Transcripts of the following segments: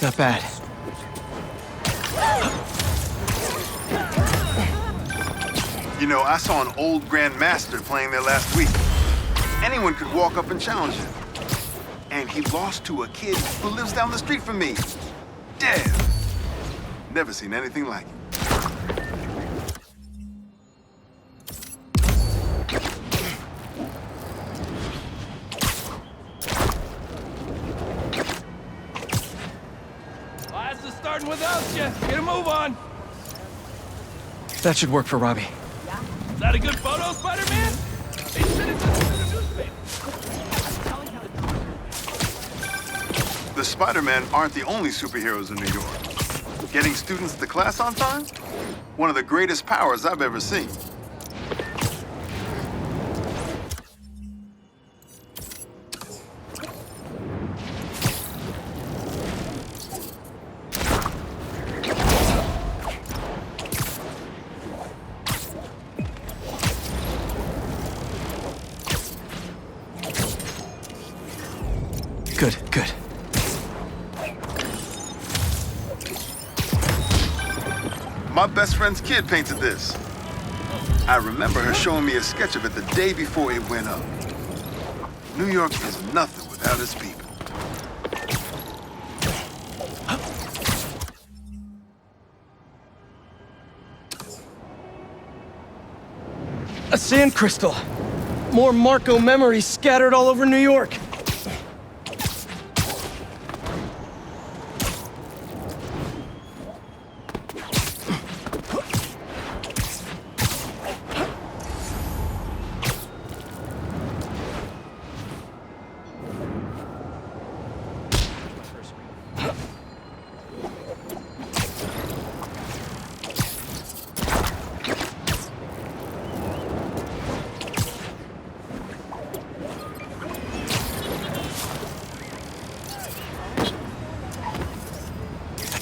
Not bad. You know, I saw an old Grand Master playing there last week. Anyone could walk up and challenge him. And he lost to a kid who lives down the street from me. Damn. Never seen anything like it. Class is starting without you. Get a move on. That should work for Robbie. Is that a good photo, Spider-Man? They sent it to the newspaper. The Spider-Men aren't the only superheroes in New York. Getting students to class on time? One of the greatest powers I've ever seen. Good, good. My best friend's kid painted this. I remember her showing me a sketch of it the day before it went up. New York is nothing without its people. A sand crystal. More Marco memories scattered all over New York.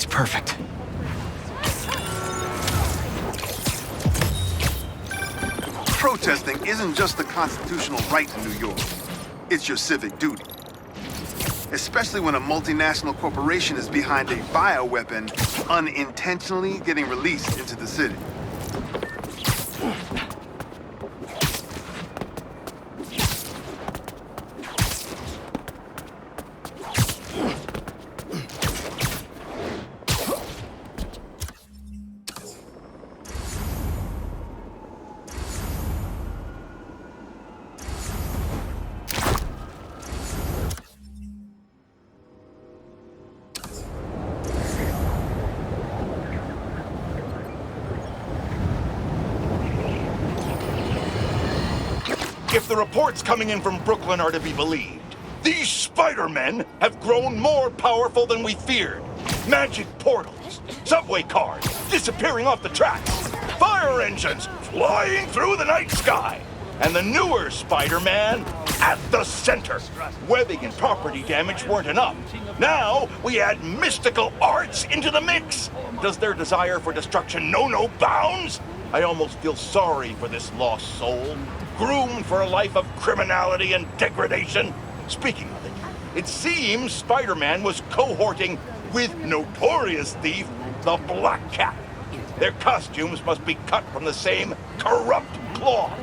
Perfect. Protesting isn't just a constitutional right in New York. It's your civic duty. Especially when a multinational corporation is behind a bioweapon unintentionally getting released into the city. If the reports coming in from Brooklyn are to be believed, these Spider-Men have grown more powerful than we feared. Magic portals, subway cars disappearing off the tracks, fire engines flying through the night sky, and the newer Spider-Man at the center. Webbing and property damage weren't enough. Now we add mystical arts into the mix. Does their desire for destruction know no bounds? I almost feel sorry for this lost soul, groomed for a life of criminality and degradation. Speaking of it, it seems Spider-Man was cohorting with notorious thief, the Black Cat. Their costumes must be cut from the same corrupt cloth.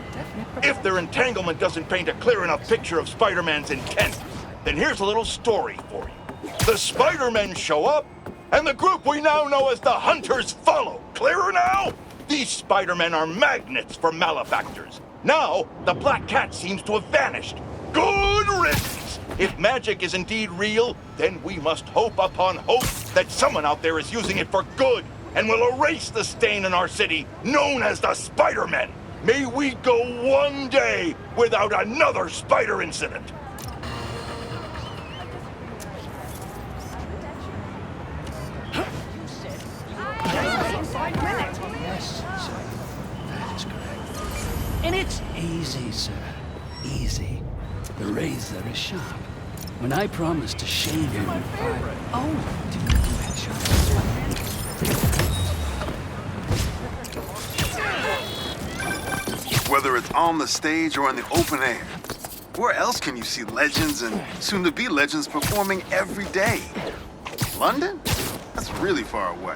If their entanglement doesn't paint a clear enough picture of Spider-Man's intent, then here's a little story for you. The Spider-Men show up, and the group we now know as the Hunters follow. Clearer now? These Spider-Men are magnets for malefactors. Now, the Black Cat seems to have vanished. Good riddance! If magic is indeed real, then we must hope upon hope that someone out there is using it for good and will erase the stain in our city known as the Spider-Men. May we go one day without another spider incident. Yes, sir. That is correct. And it's easy, sir. Easy. The razor is sharp. When I promise to shave you in 5... Oh, do you know that sharp? Whether it's on the stage or in the open air, where else can you see legends and soon-to-be legends performing every day? London? That's really far away.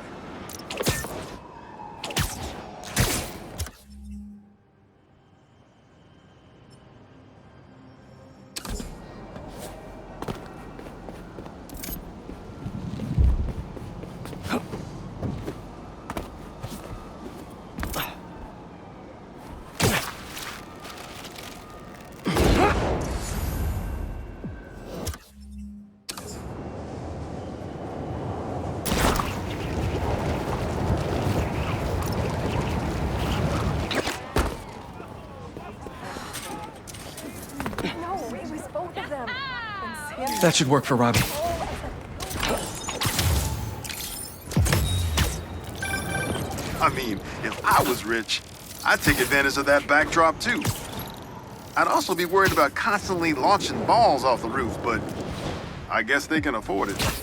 That should work for Robbie. I mean, if I was rich, I'd take advantage of that backdrop too. I'd also be worried about constantly launching balls off the roof, but I guess they can afford it.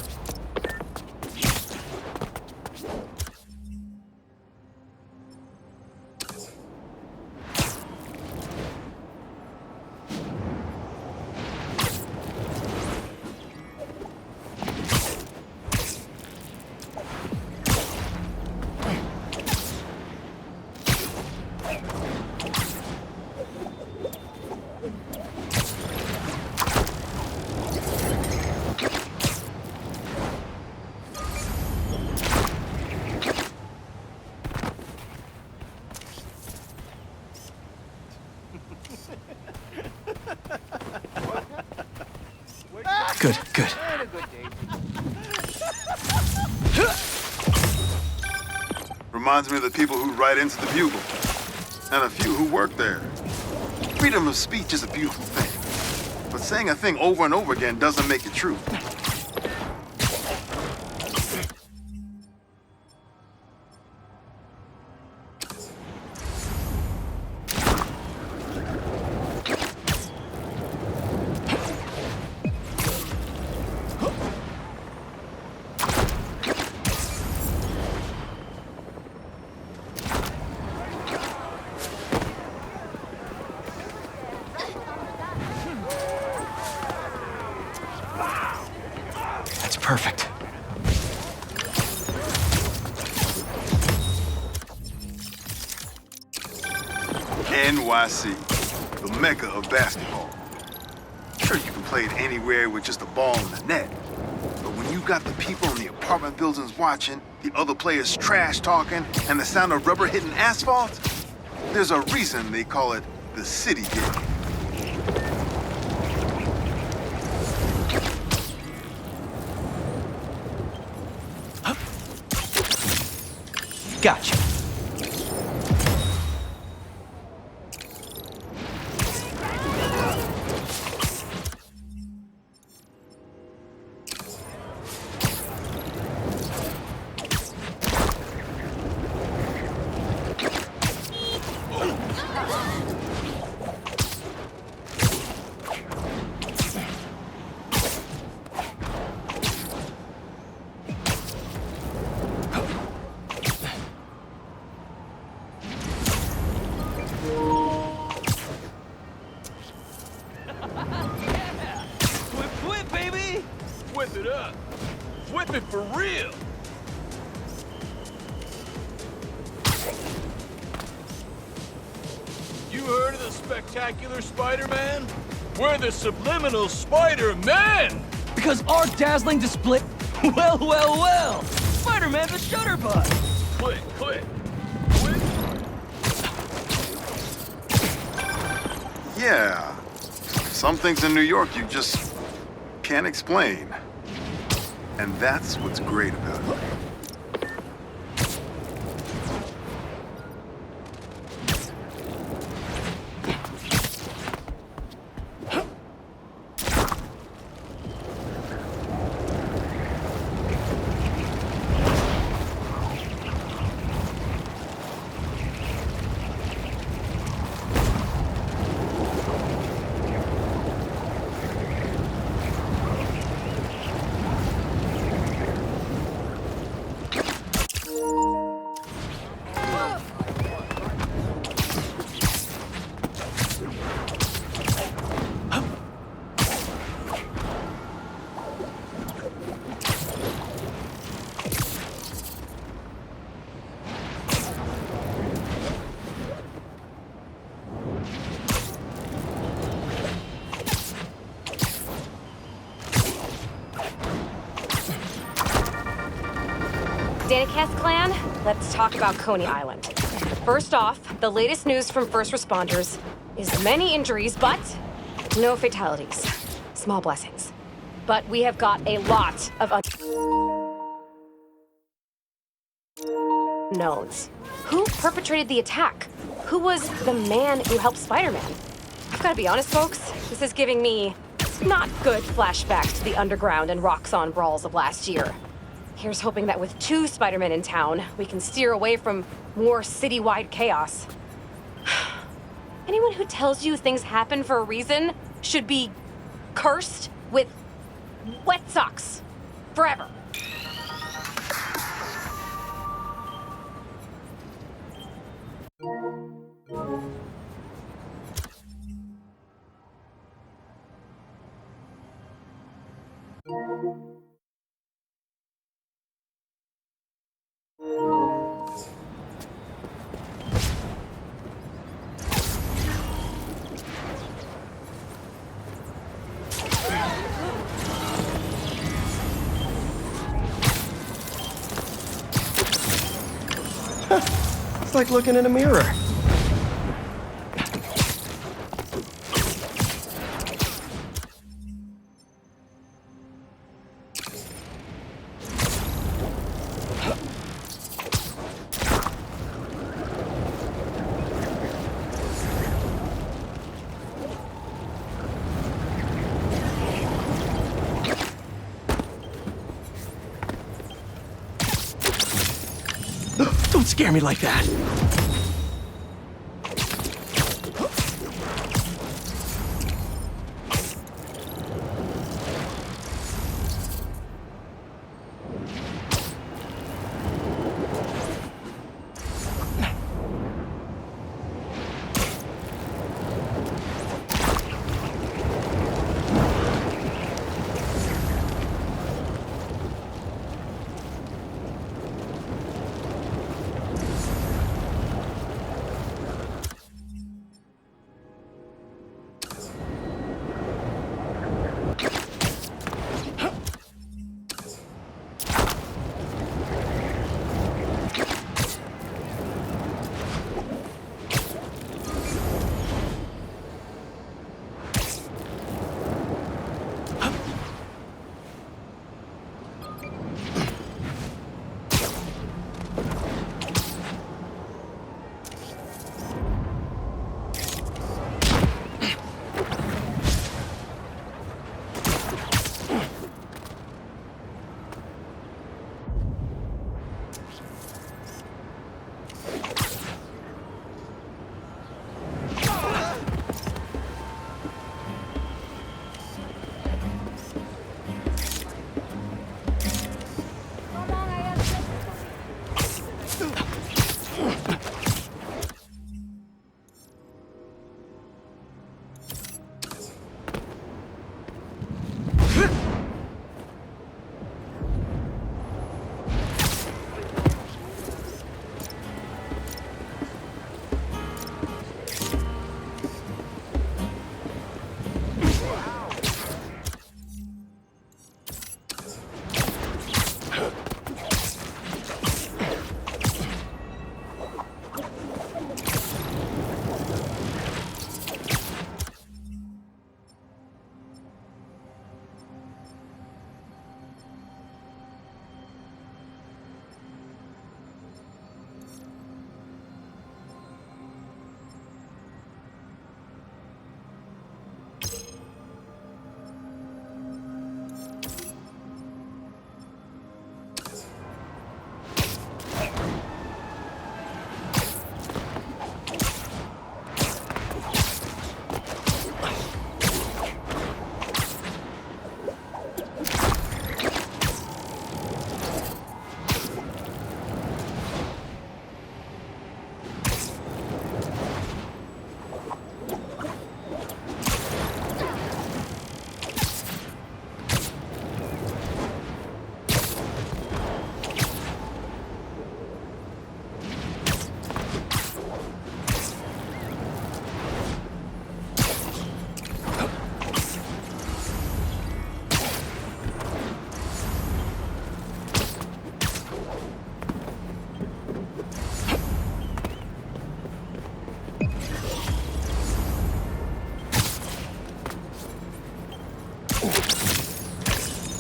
Good, good. Reminds me of the people who write into the Bugle, and a few who work there. Freedom of speech is a beautiful thing, but saying a thing over and over again doesn't make it true. That's perfect. NYC, the mecca of basketball. Sure, you can play it anywhere with just a ball and a net. But when you got the people in the apartment buildings watching, the other players trash talking, and the sound of rubber hitting asphalt, there's a reason they call it the city game. Gotcha. Whip, baby! Whip it up. Whip it for real. You heard of the spectacular Spider-Man? We're the subliminal Spider-Man! Because our dazzling display... Well! Spider-Man's a shutterbug! Click. Yeah, some things in New York you just can't explain. And that's what's great about it. Danicast clan, let's talk about Coney Island. First off, the latest news from first responders is many injuries, but no fatalities. Small blessings. But we have got a lot of unknowns. Who perpetrated the attack? Who was the man who helped Spider-Man? I've got to be honest, folks, this is giving me not good flashbacks to the underground and Roxxon brawls of last year. Here's hoping that with 2 Spider-Men in town, we can steer away from more citywide chaos. Anyone who tells you things happen for a reason should be cursed with wet socks forever. It's like looking in a mirror. Don't scare me like that.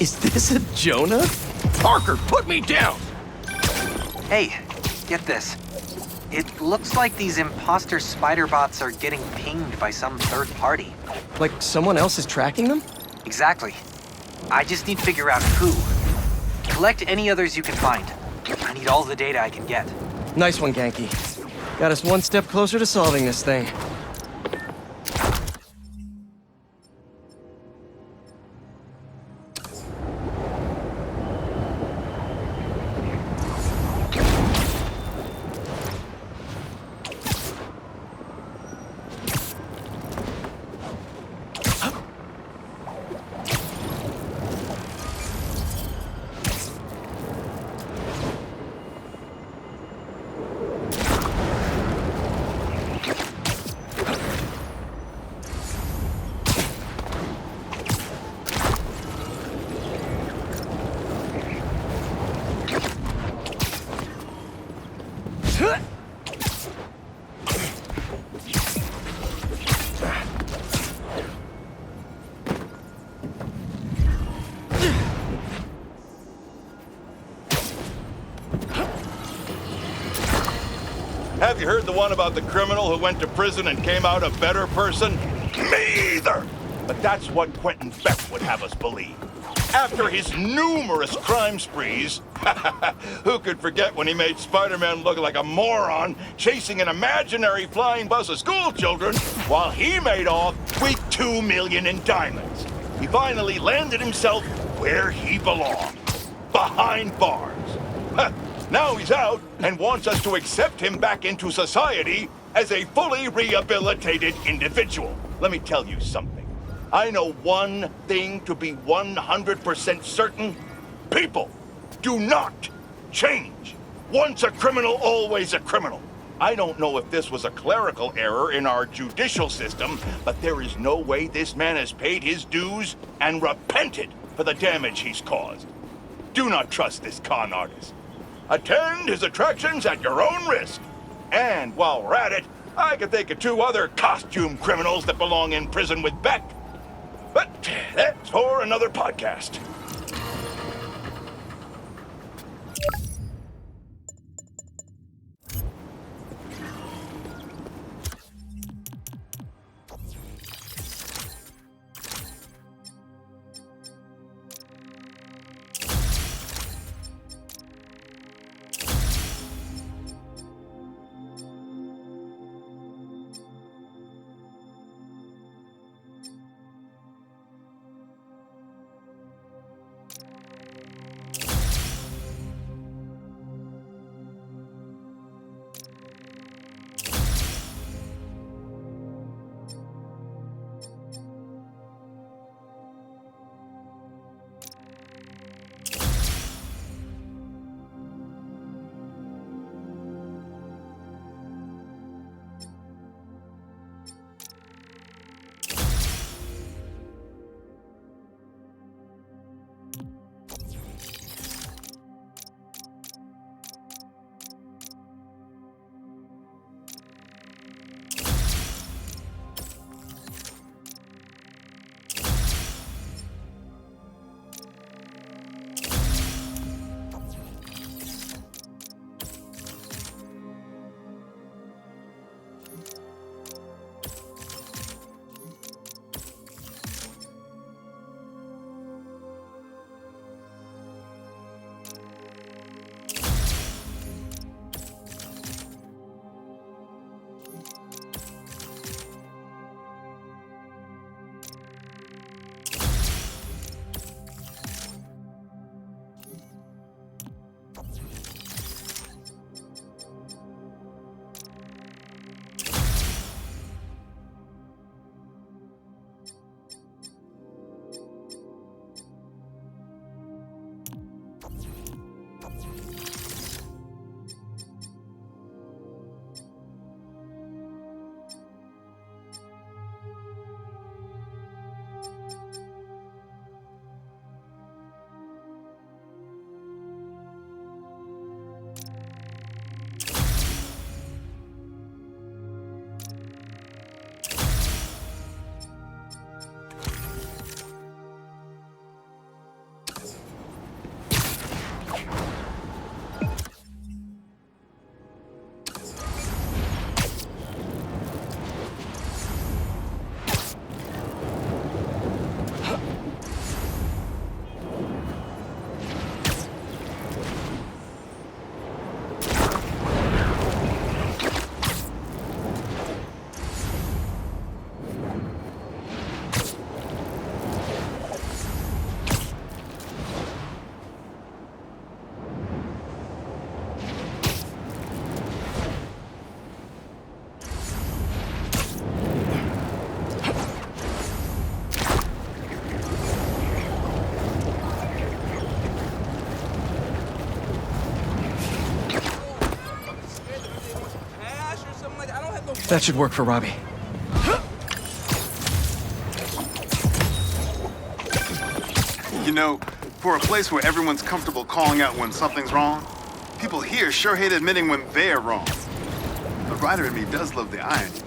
Is this a Jonah? Parker, put me down! Hey, get this. It looks like these imposter spider bots are getting pinged by some third party. Like someone else is tracking them? Exactly. I just need to figure out who. Collect any others you can find. I need all the data I can get. Nice one, Genki. Got us one step closer to solving this thing. Have you heard the one about the criminal who went to prison and came out a better person? Me either! But that's what Quentin Beck would have us believe. After his numerous crime sprees, who could forget when he made Spider-Man look like a moron chasing an imaginary flying bus of school children while he made off with $2 million in diamonds? He finally landed himself where he belonged, behind bars. Now he's out and wants us to accept him back into society as a fully rehabilitated individual. Let me tell you something. I know one thing to be 100% certain. People do not change. Once a criminal, always a criminal. I don't know if this was a clerical error in our judicial system, but there is no way this man has paid his dues and repented for the damage he's caused. Do not trust this con artist. Attend his attractions at your own risk. And while we're at it, I can think of 2 other costume criminals that belong in prison with Beck. But that's for another podcast. That should work for Robbie. You know, for a place where everyone's comfortable calling out when something's wrong, people here sure hate admitting when they're wrong. The writer in me does love the irony.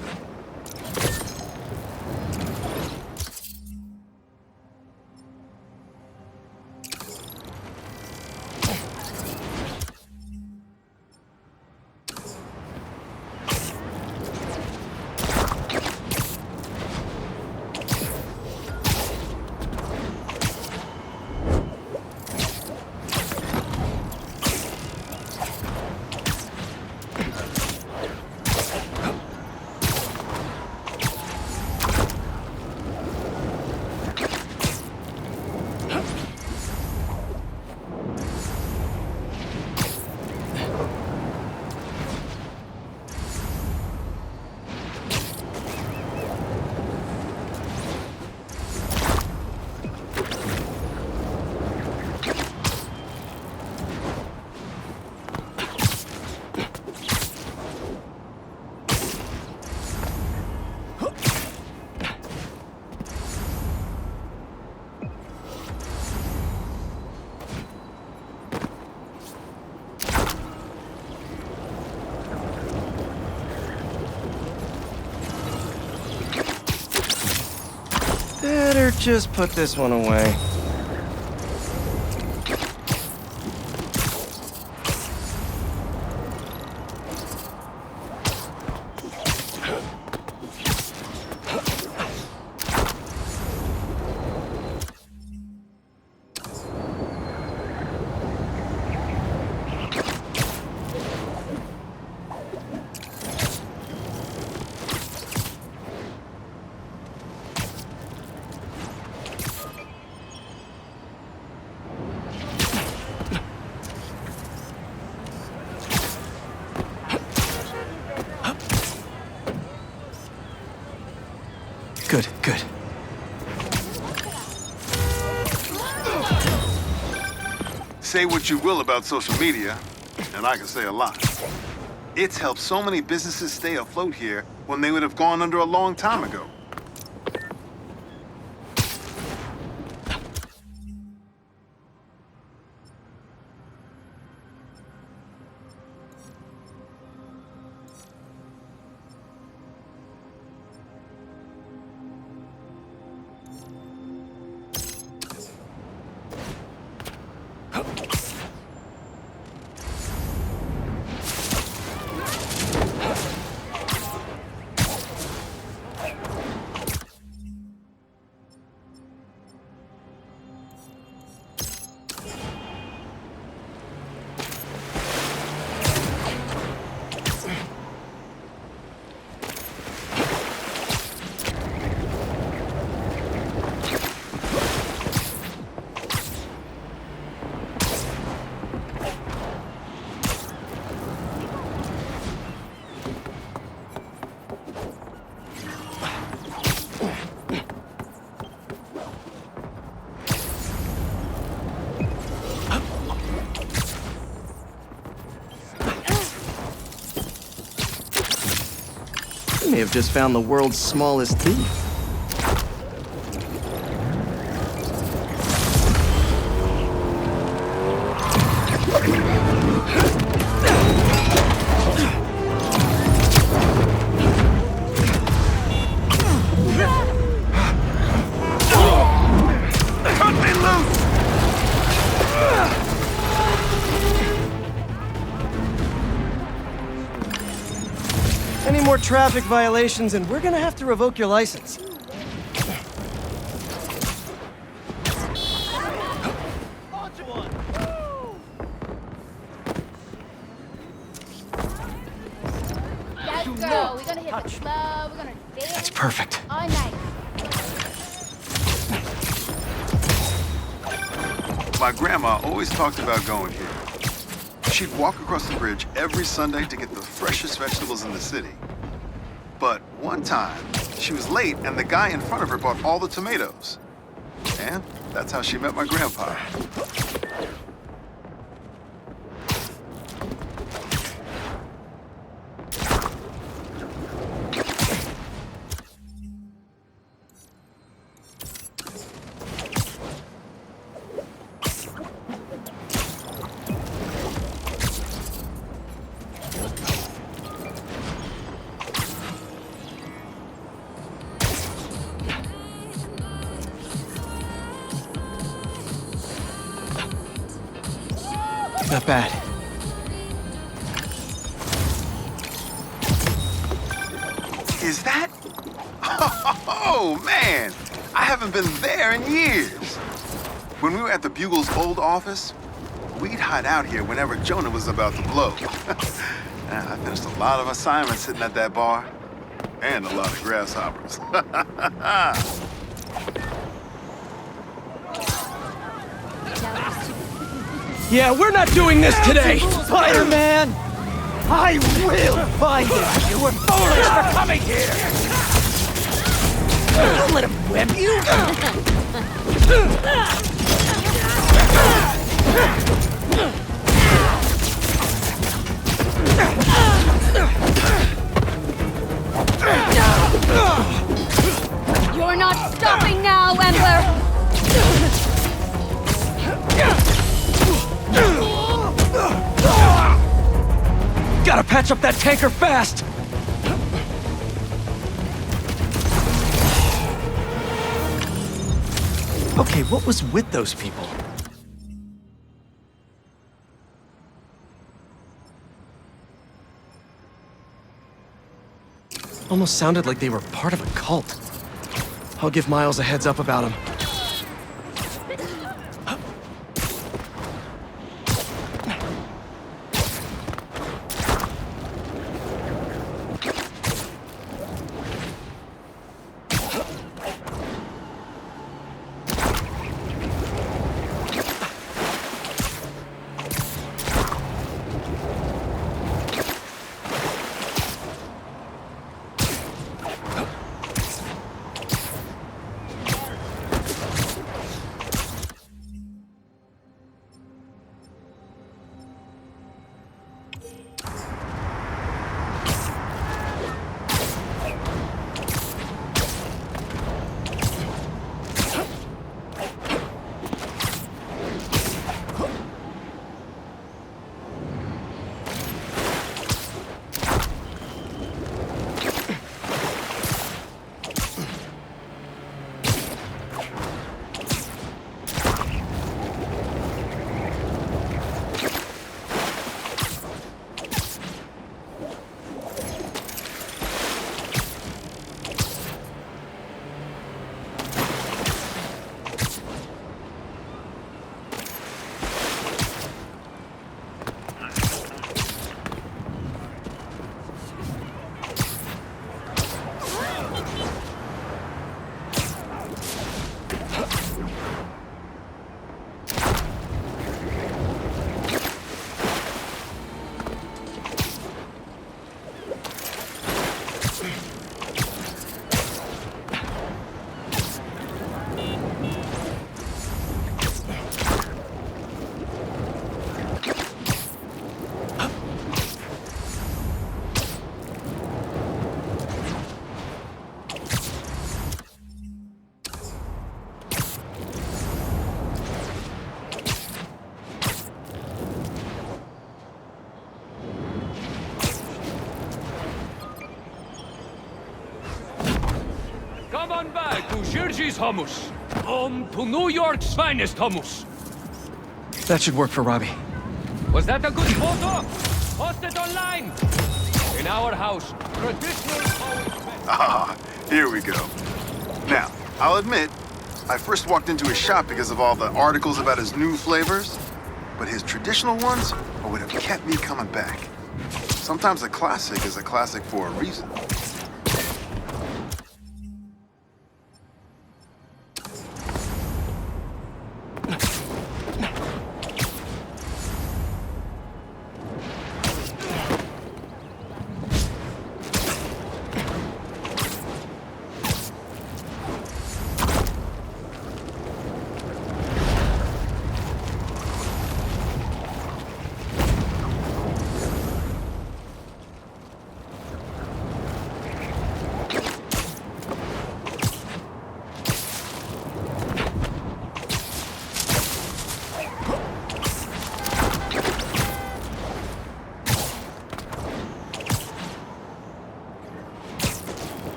Better just put this one away. Good, good. Say what you will about social media, and I can say a lot. It's helped so many businesses stay afloat here when they would have gone under a long time ago. You may have just found the world's smallest thief. Any more traffic violations and we're gonna have to revoke your license. Let's go. We're gonna hit the club. We're gonna dance That's perfect. all night. My grandma always talked about going here. She'd walk across the bridge every Sunday to get the freshest vegetables in the city. But one time, she was late and the guy in front of her bought all the tomatoes. And that's how she met my grandpa. Not bad. Is that? Oh, man! I haven't been there in years. When we were at the Bugle's old office, we'd hide out here whenever Jonah was about to blow. I finished a lot of assignments sitting at that bar. And a lot of grasshoppers. Yeah, we're not doing this today! Spider-Man! I will find you! You were foolish for coming here! Don't let him whip you! You're not stopping now, Ambler! Gotta patch up that tanker fast! Okay, what was with those people? Almost sounded like they were part of a cult. I'll give Miles a heads up about them. Come on back to Jersey's hummus. To New York's finest hummus. That should work for Robbie. Was that a good photo? Post it online. In our house, traditional always best. Ah, here we go. Now, I'll admit, I first walked into his shop because of all the articles about his new flavors, but his traditional ones are what have kept me coming back. Sometimes a classic is a classic for a reason.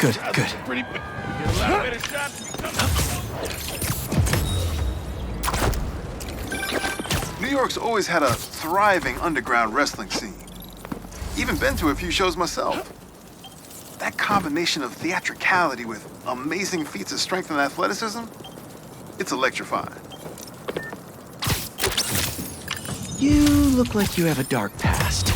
Good, good. Pretty. Get a lot of better shots. New York's always had a thriving underground wrestling scene. Even been to a few shows myself. That combination of theatricality with amazing feats of strength and athleticism, it's electrifying. You look like you have a dark past.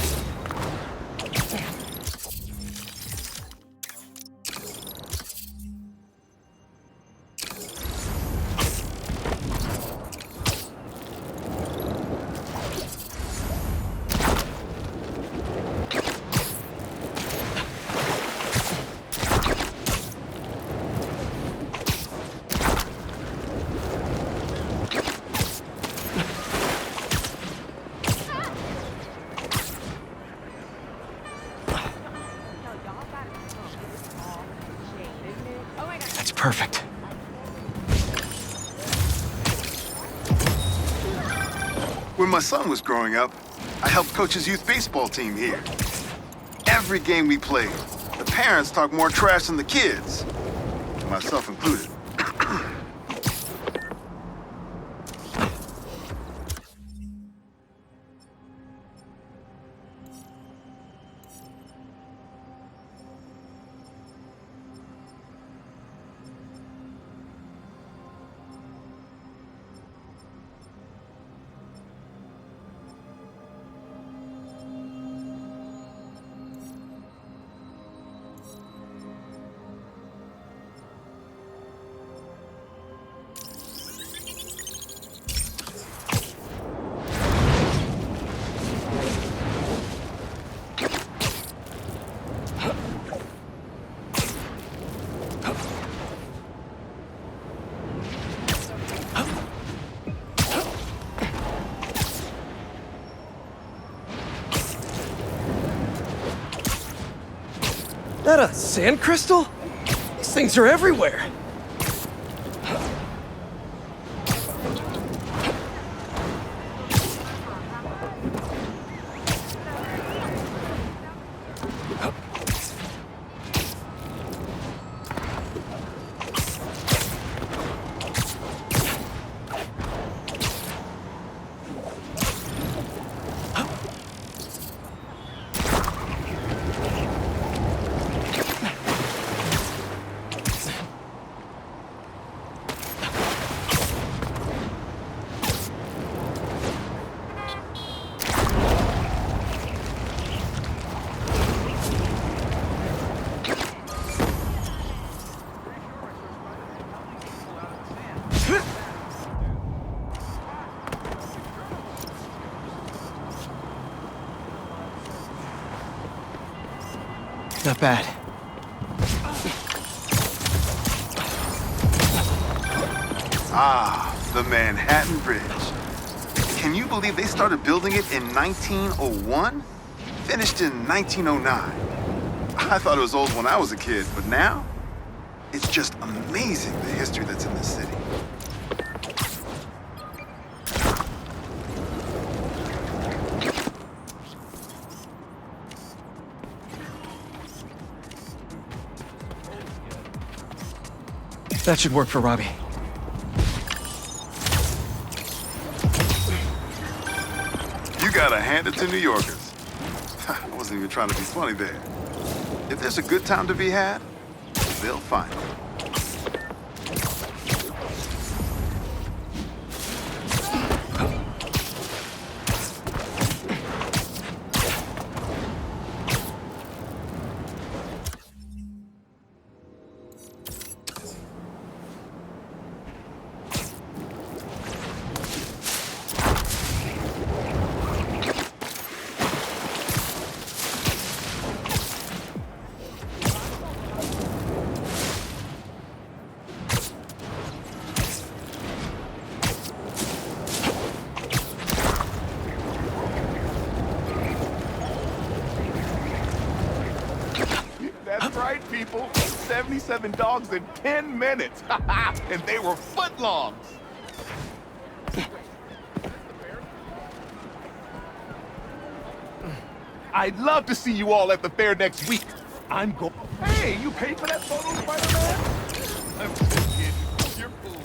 That's perfect. When my son was growing up, I helped coach his youth baseball team here. Every game we played, the parents talked more trash than the kids, myself included. That a sand crystal? These things are everywhere. Not bad. Ah, the Manhattan Bridge. Can you believe they started building it in 1901? Finished in 1909. I thought it was old when I was a kid, but now, it's just amazing the history that's in this city. That should work for Robbie. You gotta hand it to New Yorkers. I wasn't even trying to be funny there. If there's a good time to be had, they'll find it. That's right, people. 77 dogs in 10 minutes. And they were footlongs. I'd love to see you all at the fair next week. I'm go. Hey, you paid for that photo, Spider-Man? I'm just kidding. You're cool.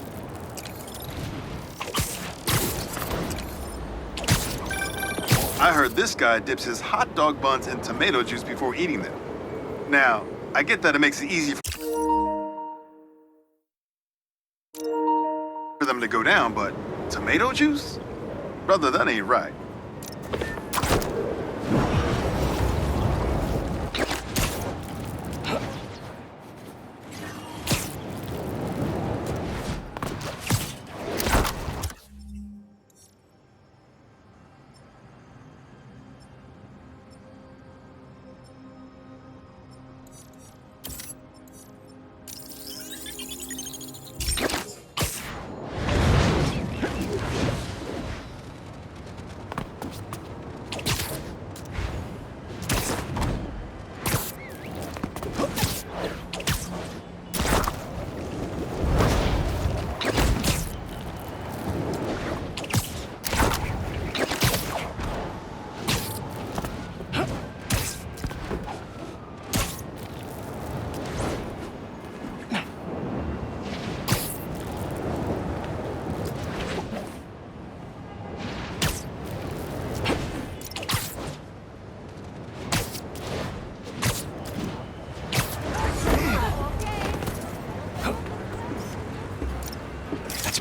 I heard this guy dips his hot dog buns in tomato juice before eating them. Now, I get that it makes it easy for them to go down, but tomato juice? Brother, that ain't right.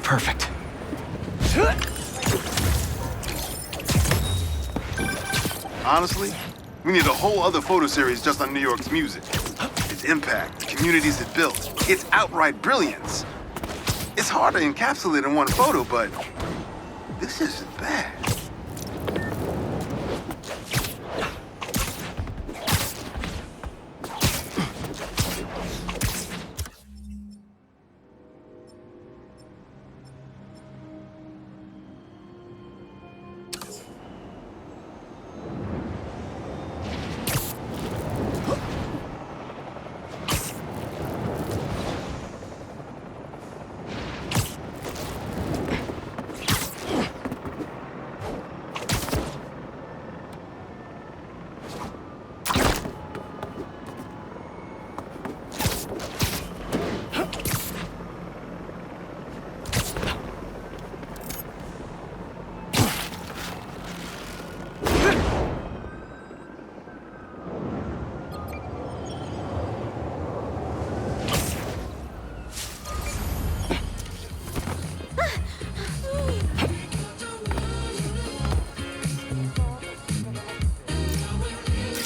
Perfect. Honestly, we need a whole other photo series just on New York's music. Its impact, the communities it built, its outright brilliance. It's hard to encapsulate in one photo, but this isn't bad.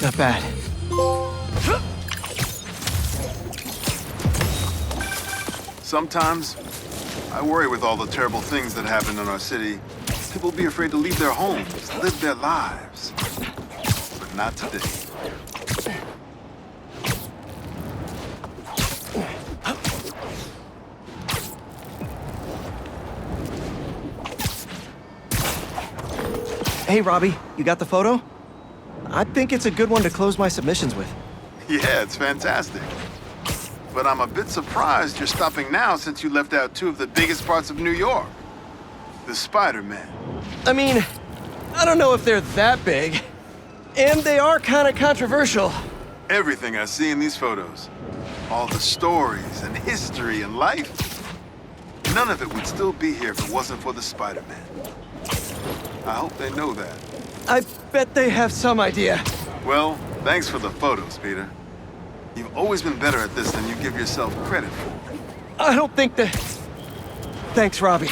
Not bad. Sometimes, I worry with all the terrible things that happen in our city. People be afraid to leave their homes, live their lives. But not today. Hey, Robbie, you got the photo? I think it's a good one to close my submissions with. Yeah, it's fantastic. But I'm a bit surprised you're stopping now since you left out two of the biggest parts of New York. The Spider-Man. I mean, I don't know if they're that big. And they are kind of controversial. Everything I see in these photos. All the stories and history and life. None of it would still be here if it wasn't for the Spider-Man. I hope they know that. I bet they have some idea. Well, thanks for the photos, Peter. You've always been better at this than you give yourself credit for. I don't think that... Thanks, Robbie.